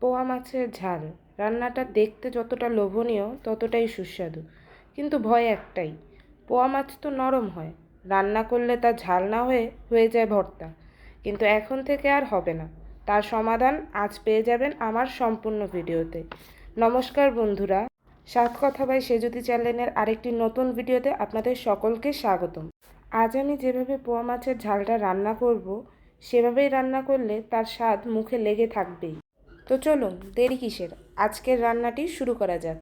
পোয়া মাছের ঝাল রান্নাটা দেখতে যতটা লোভনীয় ততটাই সুস্বাদু। কিন্তু ভয় একটাই, পোয়া মাছ তো নরম হয়, রান্না করলে তা ঝাল না হয়ে হয়ে যায় ভর্তা। কিন্তু এখন থেকে আর হবে না। তার সমাধান আজ পেয়ে যাবেন আমার সম্পূর্ণ ভিডিওতে। নমস্কার বন্ধুরা, সাত কথা বাই সেজুতি চ্যানেলের আরেকটি নতুন ভিডিওতে আপনাদের সকলকে স্বাগতম। আজ আমি যেভাবে পোয়া মাছের ঝালটা রান্না করব, সেভাবেই রান্না করলে তার স্বাদ মুখে লেগে থাকবেই। তো চলুন দেরি কিসের, আজকের রান্নাটি শুরু করা যাক।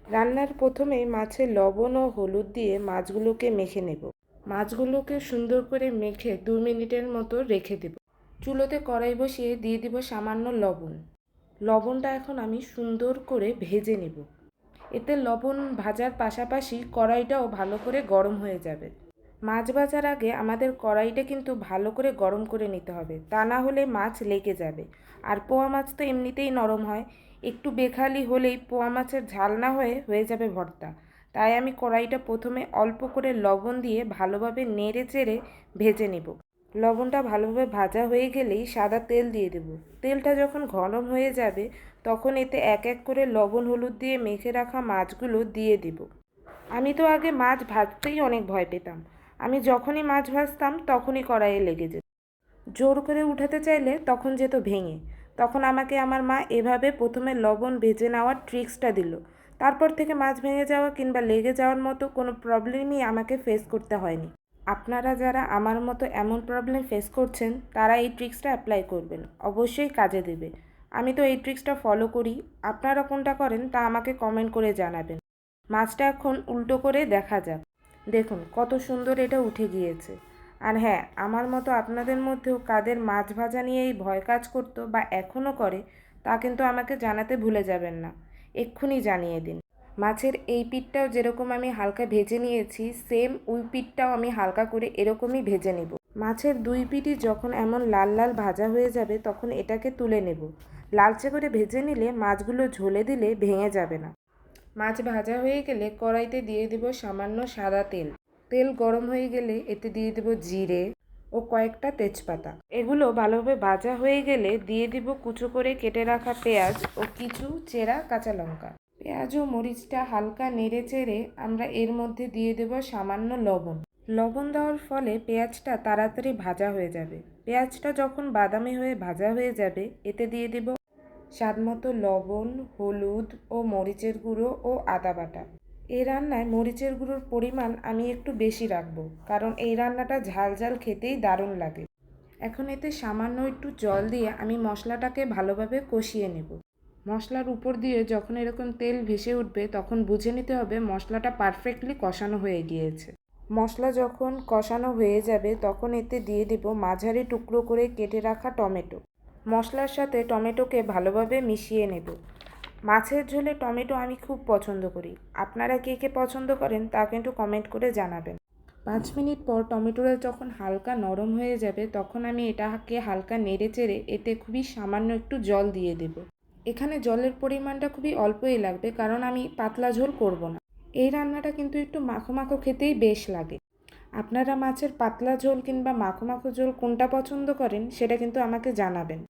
রান্নার প্রথমেই মাছে লবণ ও হলুদ দিয়ে মাছগুলোকে মেখে নেব। মাছগুলোকে সুন্দর করে মেখে 2 মিনিটের মতো রেখে দেব। চুলোতে কড়াই বসিয়ে দিয়ে দিব সামান্য লবণ। লবণটা এখন আমি সুন্দর করে ভেজে নেব। এতে লবণ ভাজার পাশাপাশি কড়াইটাও ভালো করে গরম হয়ে যাবে। মাছ ভাজার আগে আমাদের কড়াইটা কিন্তু ভালো করে গরম করে নিতে হবে, তা না হলে মাছ লেগে যাবে। আর পোয়া মাছ তো এমনিতেই নরম হয়, একটু বেখালি হলেই পোয়া মাছের ঝাল না হয়ে হয়ে যাবে ভর্তা। তাই আমি কড়াইটা প্রথমে অল্প করে লবণ দিয়ে ভালোভাবে নেড়ে চেড়ে ভেজে নেব। লবণটা ভালোভাবে ভাজা হয়ে গেলেই সাদা তেল দিয়ে দেব। তেলটা যখন গরম হয়ে যাবে তখন এতে এক এক করে লবণ হলুদ দিয়ে মেখে রাখা মাছগুলো দিয়ে দেব। আমি তো আগে মাছ ভাজতেই অনেক ভয় পেতাম। আমি যখনই মাছ ভাজতাম তখনই কড়াইয়ে লেগে যেত। জোর করে উঠাতে চাইলে তখন যেত ভেঙে। তখন আমাকে আমার মা এভাবে প্রথমে লবণ ভেজে নেওয়ার ট্রিক্সটা দিল। তারপর থেকে মাছ ভেঙে যাওয়া কিংবা লেগে যাওয়ার মতো কোনো প্রবলেমই আমাকে ফেস করতে হয়নি। আপনারা যারা আমার মতো এমন প্রবলেম ফেস করছেন তারা এই ট্রিক্সটা অ্যাপ্লাই করবেন, অবশ্যই কাজে দেবে। আমি তো এই ট্রিক্সটা ফলো করি। আপনারা কোনটা করেন তা আমাকে কমেন্ট করে জানাবেন। মাছটা এখন উল্টো করে দেখা যাক। দেখুন কত সুন্দর এটা উঠে গিয়েছে। আর হ্যাঁ, আমার মতো আপনাদের মধ্যেও কাদের মাছ ভাজা নিয়ে এই ভয় কাজ করতো বা এখনও করে, তা কিন্তু আমাকে জানাতে ভুলে যাবেন না। এক্ষুনি জানিয়ে দিন। মাছের এই পিঠটাও যেরকম আমি হালকা ভেজে নিয়েছি, সেম ওই পিঠটাও আমি হালকা করে এরকমই ভেজে নেব। মাছের দুই পিঠই যখন এমন লাল লাল ভাজা হয়ে যাবে তখন এটাকে তুলে নেব। লালচে করে ভেজে নিলে মাছগুলো ঝোলে দিলে ভেঙে যাবে না। মাছ ভাজা হয়ে গেলে কড়াইতে দিয়ে দেব সামান্য সাদা তেল। তেল গরম হয়ে গেলে এতে দিয়ে দেব জিরে ও কয়েকটা তেজপাতা। এগুলো ভালোভাবে ভাজা হয়ে গেলে দিয়ে দিব কুচো করে কেটে রাখা পেঁয়াজ ও কিছু চেরা কাঁচা লঙ্কা। পেঁয়াজ ও মরিচটা হালকা নেড়ে চেড়ে আমরা এর মধ্যে দিয়ে দেব সামান্য লবণ। লবণ দেওয়ার ফলে পেঁয়াজটা তাড়াতাড়ি ভাজা হয়ে যাবে। পেঁয়াজটা যখন বাদামি হয়ে ভাজা হয়ে যাবে এতে দিয়ে দেব স্বাদমতো লবণ, হলুদ ও মরিচের গুঁড়ো ও আদা বাটা। এই রান্নায় মরিচের গুঁড়োর পরিমাণ আমি একটু বেশি রাখবো, কারণ এই রান্নাটা ঝাল ঝাল খেতেই দারুণ লাগে। এখন এতে সামান্য একটু জল দিয়ে আমি মশলাটাকে ভালোভাবে কষিয়ে নেব। মশলার উপর দিয়ে যখন এরকম তেল ভেসে উঠবে তখন বুঝে নিতে হবে মশলাটা পারফেক্টলি কষানো হয়ে গিয়েছে। মশলা যখন কষানো হয়ে যাবে তখন এতে দিয়ে দেব মাঝারি টুকরো করে কেটে রাখা টমেটো। মশলার সাথে টমেটোকে ভালোভাবে মিশিয়ে নেব। মাছের ঝোলে টমেটো আমি খুব পছন্দ করি। আপনারা কে কে পছন্দ করেন তা কিন্তু কমেন্ট করে জানাবেন। 5 মিনিট পর টমেটোটা যখন হালকা নরম হয়ে যাবে তখন আমি এটাকে হালকা নেড়ে চেড়ে এতে খুবই সামান্য একটু জল দিয়ে দেব। এখানে জলের পরিমাণটা খুবই অল্পই লাগবে, কারণ আমি পাতলা ঝোল করব না। এই রান্নাটা কিন্তু একটু মাখো মাখো খেতেই বেশ লাগে। আপনারা মাছের পাতলা ঝোল কিংবা মাখো মাখো ঝোল কোনটা পছন্দ করেন সেটা কিন্তু আমাকে জানাবেন।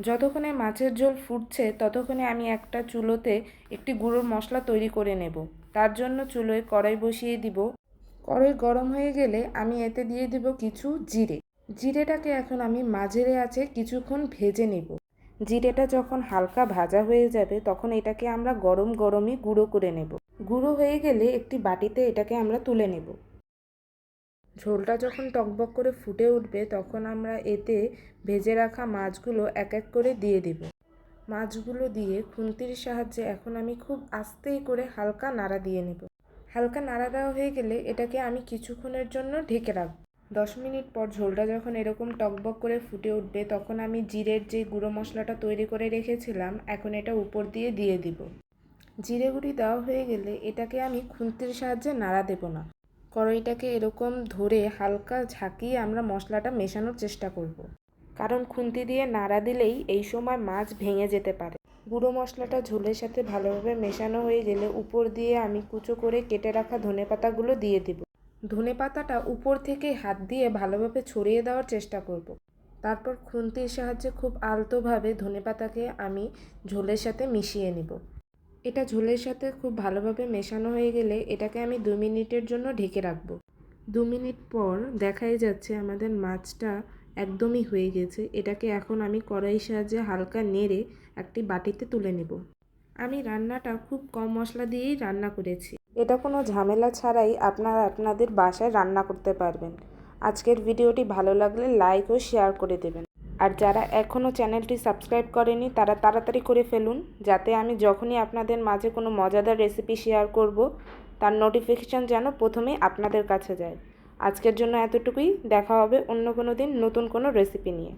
যতক্ষণে মাছের ঝোল ফুটছে ততক্ষণে আমি একটা চুলোতে একটি গুঁড়োর মশলা তৈরি করে নেব। তার জন্য চুলোয় কড়াই বসিয়ে দিব। কড়াই গরম হয়ে গেলে আমি এতে দিয়ে দিব কিছু জিরে। জিরেটাকে এখন আমি মাঝারি আঁচে কিছুক্ষণ ভেজে নেব। জিরেটা যখন হালকা ভাজা হয়ে যাবে তখন এটাকে আমরা গরম গরমই গুঁড়ো করে নেব। গুঁড়ো হয়ে গেলে একটি বাটিতে এটাকে আমরা তুলে নেব। ঝোলটা যখন টকবক করে ফুটে উঠবে তখন আমরা এতে ভেজে রাখা মাছগুলো এক এক করে দিয়ে দেব। মাছগুলো দিয়ে খুন্তির সাহায্যে এখন আমি খুব আস্তেই করে হালকা নাড়া দিয়ে নেব। হালকা নাড়া দেওয়া হয়ে গেলে এটাকে আমি কিছুক্ষণের জন্য ঢেকে রাখব। 10 মিনিট পর ঝোলটা যখন এরকম টকবক করে ফুটে উঠবে তখন আমি জিরের যে গুঁড়ো মশলাটা তৈরি করে রেখেছিলাম এখন এটা উপর দিয়ে দিয়ে দিব। জিরে গুঁড়ি দেওয়া হয়ে গেলে এটাকে আমি খুন্তির সাহায্যে নাড়া দেব না। কড়াইটাকে এরকম ধরে হালকা ঝাঁকিয়ে আমরা মশলাটা মেশানোর চেষ্টা করব, কারণ খুন্তি দিয়ে নাড়া দিলেই এই সময় মাছ ভেঙে যেতে পারে। গুঁড়ো মশলাটা ঝোলের সাথে ভালোভাবে মেশানো হয়ে গেলে উপর দিয়ে আমি কুচো করে কেটে রাখা ধনেপাতাগুলো দিয়ে দেব। ধনেপাতাটা উপর থেকে হাত দিয়ে ভালোভাবে ছড়িয়ে দেওয়ার চেষ্টা করব। তারপর খুন্তির সাহায্যে খুব আলতোভাবে ধনেপাতাকে আমি ঝোলের সাথে মিশিয়ে নিব। এটা ঝোলের সাথে খুব ভালোভাবে মেশানো হয়ে গেলে এটাকে আমি 2 মিনিটের জন্য ঢেকে রাখব। 2 মিনিট পর দেখাই যাচ্ছে আমাদের মাছটা একদমই হয়ে গেছে। এটাকে এখন আমি কড়াইয়ের সাহায্যে হালকা নেড়ে একটি বাটিতে তুলে নেব। আমি রান্নাটা খুব কম মশলা দিয়েই রান্না করেছি। এটা কোনো ঝামেলা ছাড়াই আপনারা আপনাদের বাসায় রান্না করতে পারবেন। আজকের ভিডিওটি ভালো লাগলে লাইক ও শেয়ার করে দেবেন। আর যারা এখনও চ্যানেলটি সাবস্ক্রাইব করেনি তারা তাড়াতাড়ি করে ফেলুন, যাতে আমি যখনই আপনাদের মাঝে কোনো মজাদার রেসিপি শেয়ার করব তার নোটিফিকেশান যেন প্রথমেই আপনাদের কাছে যায়। আজকের জন্য এতটুকুই। দেখা হবে অন্য কোনো দিন নতুন কোনো রেসিপি নিয়ে।